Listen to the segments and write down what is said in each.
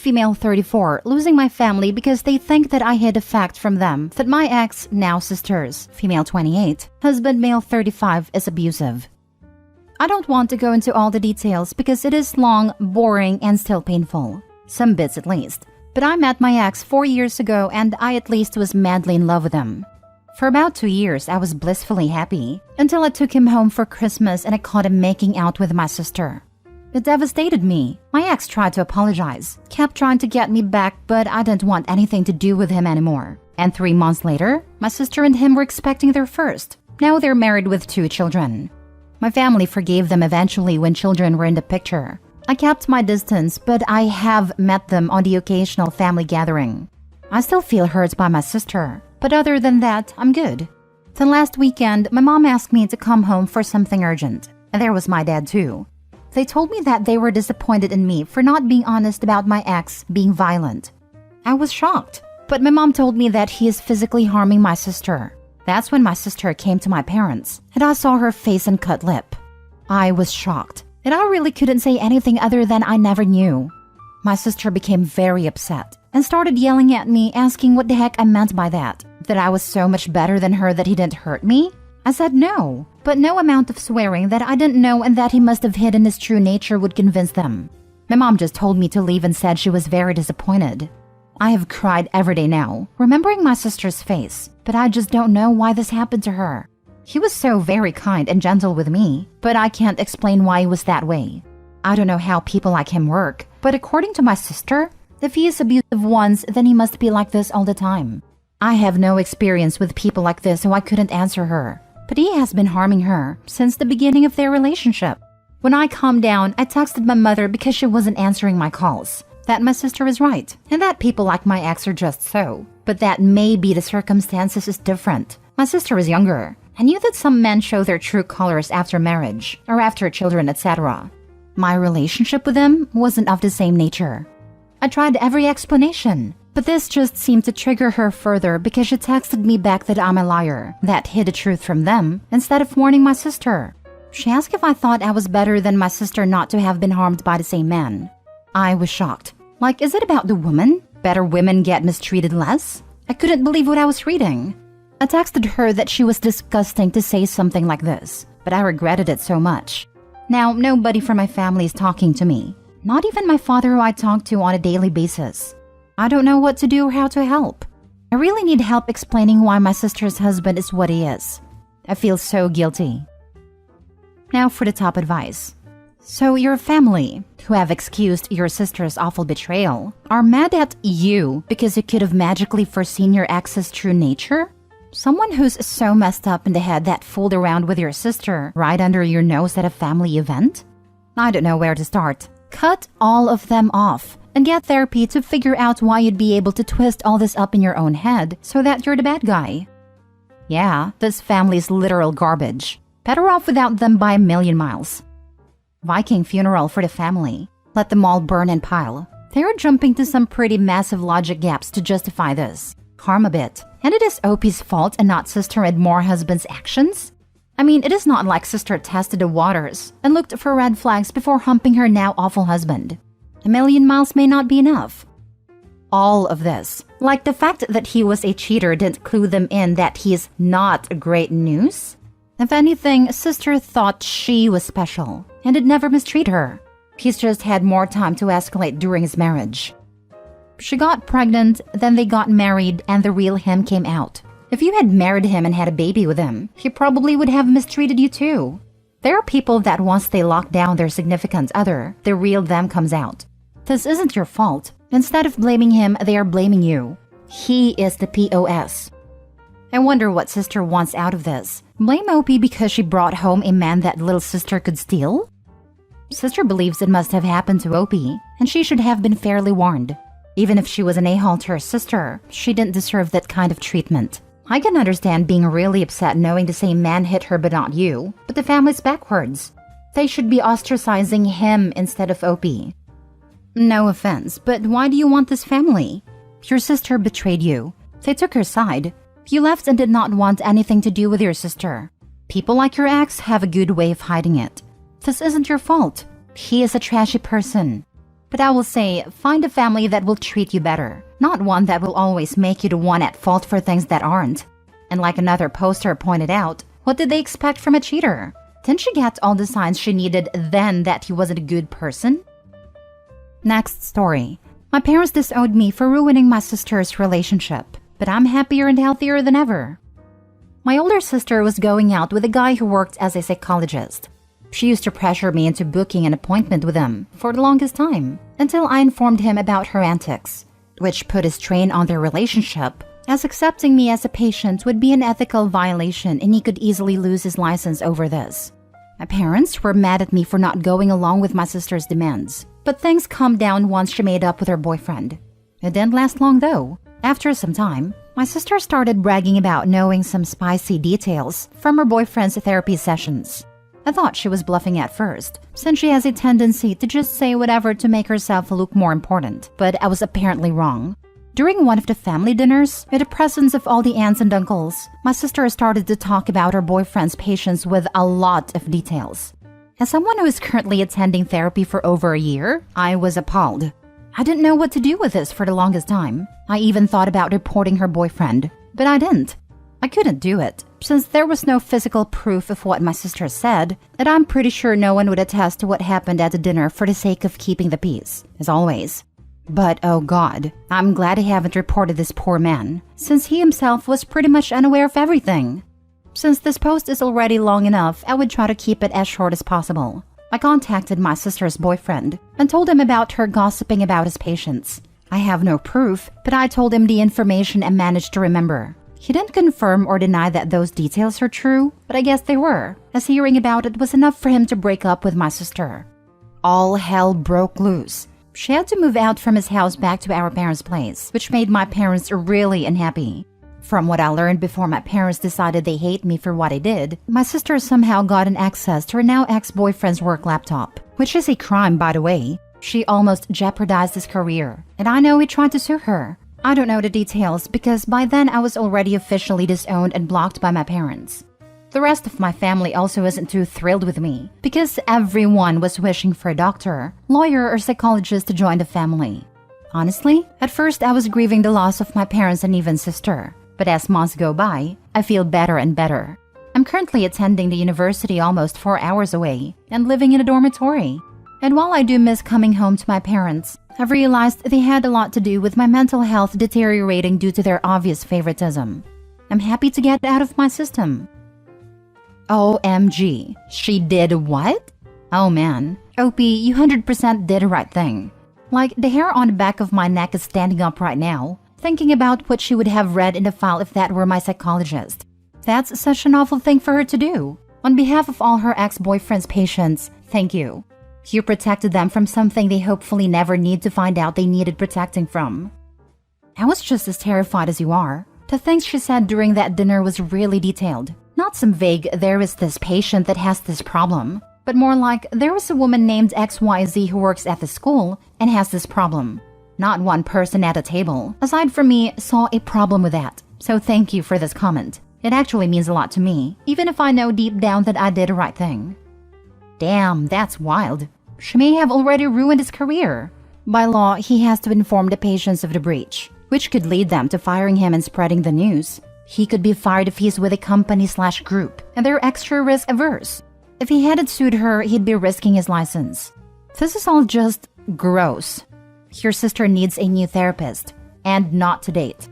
Female 34, losing my family because they think that I hid a fact from them that my ex, now sisters. Female 28, husband male 35 is abusive. I don't want to go into all the details because it is long, boring, and still painful. Some bits at least. But I met my ex 4 years ago and I at least was madly in love with him. For about 2 years, I was blissfully happy until I took him home for Christmas and I caught him making out with my sister. It devastated me. My ex tried to apologize, kept trying to get me back, but I didn't want anything to do with him anymore. And 3 months later, my sister and him were expecting their first. Now they're married with 2 children. My family forgave them eventually when children were in the picture. I kept my distance, but I have met them on the occasional family gathering. I still feel hurt by my sister, but other than that, I'm good. Then last weekend, my mom asked me to come home for something urgent, and there was my dad too. They told me that they were disappointed in me for not being honest about my ex being violent. I was shocked, but my mom told me that he is physically harming my sister. That's when my sister came to my parents, and I saw her face and cut lip. I was shocked, and I really couldn't say anything other than I never knew. My sister became very upset and started yelling at me, asking what the heck I meant by that. That I was so much better than her that he didn't hurt me? I said no, but no amount of swearing that I didn't know and that he must have hidden his true nature would convince them. My mom just told me to leave and said she was very disappointed. I have cried every day now, remembering my sister's face, but I just don't know why this happened to her. He was so very kind and gentle with me, but I can't explain why he was that way. I don't know how people like him work, but according to my sister, if he is abusive once, then he must be like this all the time. I have no experience with people like this, so I couldn't answer her. But he has been harming her since the beginning of their relationship. When I calmed down, I texted my mother because she wasn't answering my calls. That my sister is right, and that people like my ex are just so. But that maybe the circumstances is different. My sister is younger. I knew that some men show their true colors after marriage, or after children, etc. My relationship with him wasn't of the same nature. I tried every explanation, but this just seemed to trigger her further because she texted me back that I'm a liar, that hid the truth from them, instead of warning my sister. She asked if I thought I was better than my sister not to have been harmed by the same man. I was shocked. Like, is it about the woman? Better women get mistreated less? I couldn't believe what I was reading. I texted her that she was disgusting to say something like this, but I regretted it so much. Now, nobody from my family is talking to me. Not even my father, who I talk to on a daily basis. I don't know what to do or how to help. I really need help explaining why my sister's husband is what he is. I feel so guilty. Now for the top advice. So your family, who have excused your sister's awful betrayal, are mad at you because you could have magically foreseen your ex's true nature? Someone who's so messed up in the head that fooled around with your sister right under your nose at a family event? I don't know where to start. Cut all of them off and get therapy to figure out why you'd be able to twist all this up in your own head so that you're the bad guy. Yeah, this family's literal garbage. Better off without them by a million miles. Viking funeral for the family. Let them all burn and pile. They're jumping to some pretty massive logic gaps to justify this. Harm a bit. And it is Opie's fault and not Sister Edmore husband's actions? I mean, it is not like Sister tested the waters and looked for red flags before humping her now awful husband. A million miles may not be enough. All of this, like the fact that he was a cheater, didn't clue them in that he is not great news? If anything, Sister thought she was special and had never mistreated her. He's just had more time to escalate during his marriage. She got pregnant, then they got married, and the real him came out. If you had married him and had a baby with him, he probably would have mistreated you too. There are people that once they lock down their significant other, the real them comes out. This isn't your fault. Instead of blaming him, they are blaming you. He is the POS. I wonder what Sister wants out of this. Blame Opie because she brought home a man that little sister could steal? Sister believes it must have happened to Opie, and she should have been fairly warned. Even if she was an a-hole to her sister, she didn't deserve that kind of treatment. I can understand being really upset knowing the same man hit her but not you, but the family's backwards. They should be ostracizing him instead of Opie. No offense, but why do you want this family? Your sister betrayed you. They took her side. You left and did not want anything to do with your sister. People like your ex have a good way of hiding it. This isn't your fault. He is a trashy person. But I will say, find a family that will treat you better, not one that will always make you the one at fault for things that aren't. And like another poster pointed out, what did they expect from a cheater? Didn't she get all the signs she needed then that he wasn't a good person? Next story. My parents disowned me for ruining my sister's relationship, but I'm happier and healthier than ever. My older sister was going out with a guy who worked as a psychologist. She used to pressure me into booking an appointment with him for the longest time, until I informed him about her antics, which put a strain on their relationship, as accepting me as a patient would be an ethical violation and he could easily lose his license over this. My parents were mad at me for not going along with my sister's demands, but things calmed down once she made up with her boyfriend. It didn't last long though. After some time, my sister started bragging about knowing some spicy details from her boyfriend's therapy sessions. I thought she was bluffing at first, since she has a tendency to just say whatever to make herself look more important, but I was apparently wrong. During one of the family dinners, in the presence of all the aunts and uncles, my sister started to talk about her boyfriend's patients with a lot of details. As someone who is currently attending therapy for over a year, I was appalled. I didn't know what to do with this for the longest time. I even thought about reporting her boyfriend, but I didn't. I couldn't do it, since there was no physical proof of what my sister said, and I'm pretty sure no one would attest to what happened at the dinner for the sake of keeping the peace, as always. But oh god, I'm glad I haven't reported this poor man, since he himself was pretty much unaware of everything. Since this post is already long enough, I would try to keep it as short as possible. I contacted my sister's boyfriend and told him about her gossiping about his patients. I have no proof, but I told him the information and managed to remember. He didn't confirm or deny that those details are true, but I guess they were, as hearing about it was enough for him to break up with my sister. All hell broke loose. She had to move out from his house back to our parents' place, which made my parents really unhappy. From what I learned before my parents decided they hate me for what I did, my sister somehow got an access to her now ex-boyfriend's work laptop, which is a crime, by the way. She almost jeopardized his career, and I know he tried to sue her. I don't know the details because by then I was already officially disowned and blocked by my parents. The rest of my family also isn't too thrilled with me because everyone was wishing for a doctor, lawyer, or psychologist to join the family. Honestly, at first I was grieving the loss of my parents and even sister, but as months go by, I feel better and better. I'm currently attending the university almost 4 hours away and living in a dormitory. And while I do miss coming home to my parents, I've realized they had a lot to do with my mental health deteriorating due to their obvious favoritism. I'm happy to get out of my system. OMG, she did what? Oh man, OP, you 100% did the right thing. Like, the hair on the back of my neck is standing up right now, thinking about what she would have read in the file if that were my psychologist. That's such an awful thing for her to do. On behalf of all her ex-boyfriend's patients, thank you. You protected them from something they hopefully never need to find out they needed protecting from. I was just as terrified as you are. The things she said during that dinner was really detailed. Not some vague, there is this patient that has this problem, but more like, there is a woman named XYZ who works at the school and has this problem. Not one person at a table, aside from me, saw a problem with that. So thank you for this comment. It actually means a lot to me, even if I know deep down that I did the right thing. Damn, that's wild. She may have already ruined his career. By law, he has to inform the patients of the breach, which could lead them to firing him and spreading the news. He could be fired if he's with a company/group, and they're extra risk-averse. If he hadn't sued her, he'd be risking his license. This is all just gross. Your sister needs a new therapist, and not to date.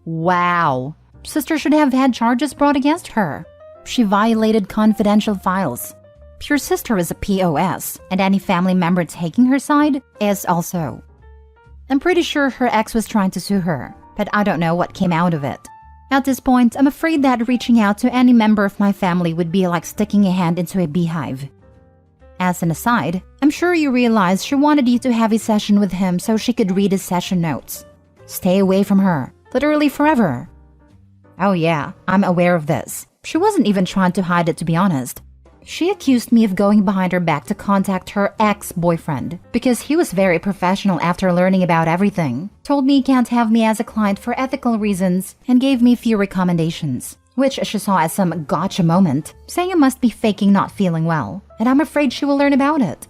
Wow. Sister should have had charges brought against her. She violated confidential files. Your sister is a POS, and any family member taking her side is also. I'm pretty sure her ex was trying to sue her, but I don't know what came out of it. At this point, I'm afraid that reaching out to any member of my family would be like sticking a hand into a beehive. As an aside, I'm sure you realize she wanted you to have a session with him so she could read his session notes. Stay away from her, literally forever. Oh yeah, I'm aware of this. She wasn't even trying to hide it, to be honest. She accused me of going behind her back to contact her ex-boyfriend because he was very professional after learning about everything, told me he can't have me as a client for ethical reasons, and gave me a few recommendations, which she saw as some gotcha moment, saying I must be faking not feeling well, and I'm afraid she will learn about it.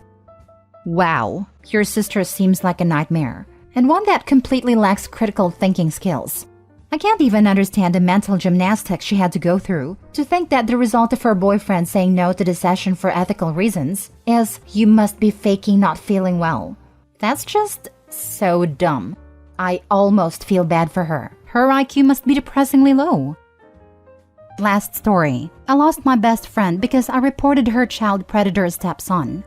Wow, your sister seems like a nightmare, and one that completely lacks critical thinking skills. I can't even understand the mental gymnastics she had to go through to think that the result of her boyfriend saying no to the session for ethical reasons is you must be faking not feeling well. That's just so dumb. I almost feel bad for her. Her IQ must be depressingly low. Last story. I lost my best friend because I reported her child predator stepson.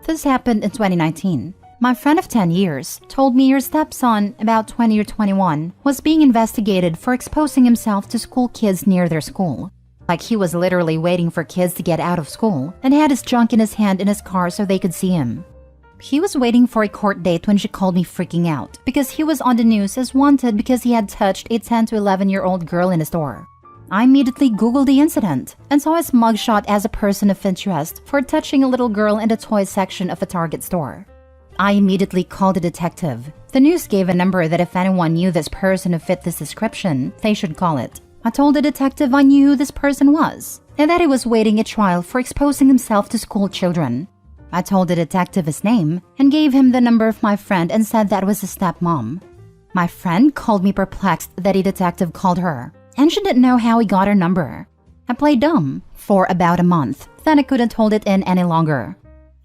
This happened in 2019. My friend of 10 years told me her stepson, about 20 or 21, was being investigated for exposing himself to school kids near their school. Like he was literally waiting for kids to get out of school and had his junk in his hand in his car so they could see him. He was waiting for a court date when she called me freaking out because he was on the news as wanted because he had touched a 10 to 11-year-old girl in a store. I immediately Googled the incident and saw his mugshot as a person of interest for touching a little girl in the toy section of a Target store. I immediately called a detective. The news gave a number that if anyone knew this person who fit this description, they should call it. I told the detective I knew who this person was and that he was waiting a trial for exposing himself to school children. I told the detective his name and gave him the number of my friend and said that was his stepmom. My friend called me perplexed that a detective called her, and she didn't know how he got her number. I played dumb for about a month, then I couldn't hold it in any longer.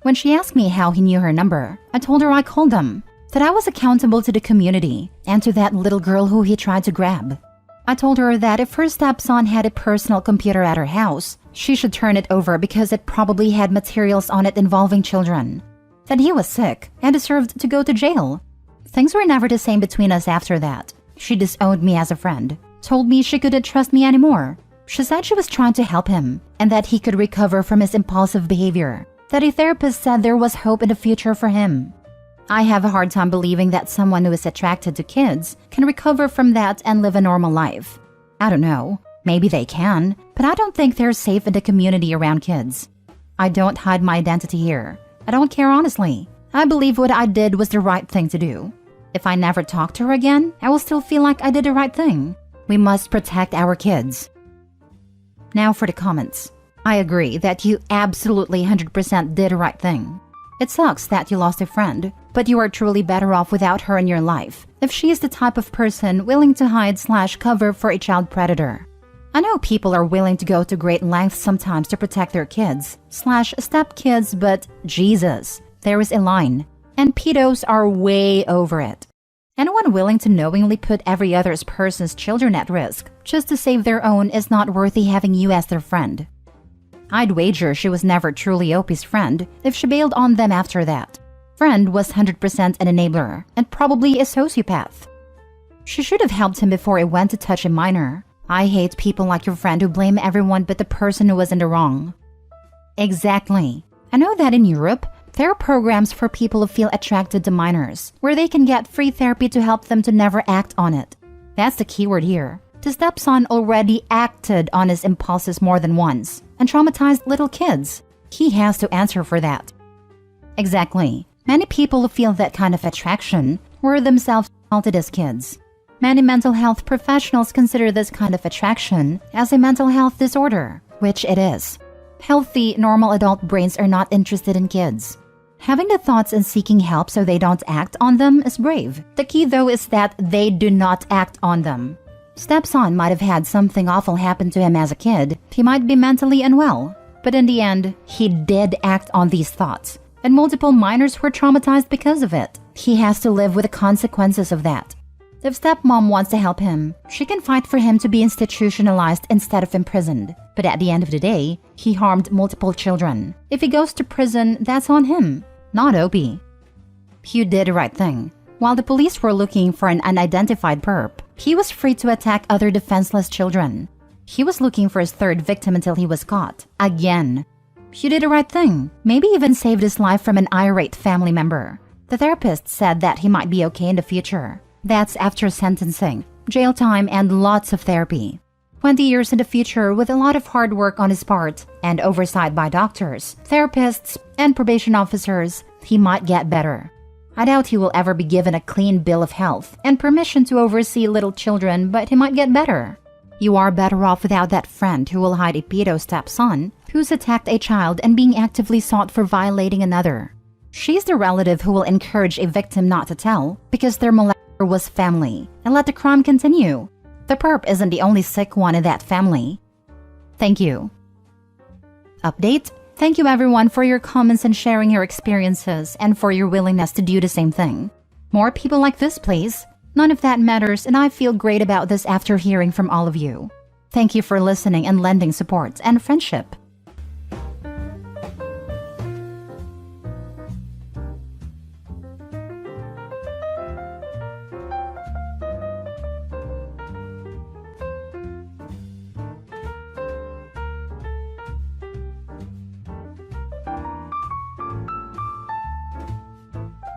When she asked me how he knew her number, I told her I called him, that I was accountable to the community and to that little girl who he tried to grab. I told her that if her stepson had a personal computer at her house, she should turn it over because it probably had materials on it involving children. That he was sick and deserved to go to jail. Things were never the same between us after that. She disowned me as a friend, told me she couldn't trust me anymore. She said she was trying to help him and that he could recover from his impulsive behavior. That a therapist said there was hope in the future for him. I have a hard time believing that someone who is attracted to kids can recover from that and live a normal life. I don't know, maybe they can, but I don't think they're safe in the community around kids. I don't hide my identity here. I don't care honestly. I believe what I did was the right thing to do. If I never talk to her again, I will still feel like I did the right thing. We must protect our kids. Now for the comments. I agree that you absolutely 100% did the right thing. It sucks that you lost a friend, but you are truly better off without her in your life if she is the type of person willing to hide/cover for a child predator. I know people are willing to go to great lengths sometimes to protect their kids/stepkids, but Jesus, there is a line, and pedos are way over it. Anyone willing to knowingly put every other person's children at risk just to save their own is not worthy having you as their friend. I'd wager she was never truly Opie's friend if she bailed on them after that. Friend was 100% an enabler and probably a sociopath. She should have helped him before he went to touch a minor. I hate people like your friend who blame everyone but the person who was in the wrong. Exactly. I know that in Europe, there are programs for people who feel attracted to minors, where they can get free therapy to help them to never act on it. That's the keyword here. The stepson already acted on his impulses more than once and traumatized little kids. He has to answer for that. Exactly. Many people who feel that kind of attraction were themselves assaulted as kids. Many mental health professionals consider this kind of attraction as a mental health disorder, which it is. Healthy, normal adult brains are not interested in kids. Having the thoughts and seeking help so they don't act on them is brave. The key though is that they do not act on them. Stepson might have had something awful happen to him as a kid. He might be mentally unwell. But in the end, he did act on these thoughts. And multiple minors were traumatized because of it. He has to live with the consequences of that. If stepmom wants to help him, she can fight for him to be institutionalized instead of imprisoned. But at the end of the day, he harmed multiple children. If he goes to prison, that's on him, not Opie. You did the right thing. While the police were looking for an unidentified perp, he was free to attack other defenseless children. He was looking for his third victim until he was caught. Again. You did the right thing. Maybe even saved his life from an irate family member. The therapist said that he might be okay in the future. That's after sentencing, jail time, and lots of therapy. 20 years in the future with a lot of hard work on his part and oversight by doctors, therapists, and probation officers, he might get better. I doubt he will ever be given a clean bill of health and permission to oversee little children, but he might get better. You are better off without that friend who will hide a pedo stepson who's attacked a child and being actively sought for violating another. She's the relative who will encourage a victim not to tell because their molester was family and let the crime continue. The perp isn't the only sick one in that family. Thank you. Update: thank you everyone for your comments and sharing your experiences and for your willingness to do the same thing. More people like this, please. None of that matters, and I feel great about this after hearing from all of you. Thank you for listening and lending support and friendship.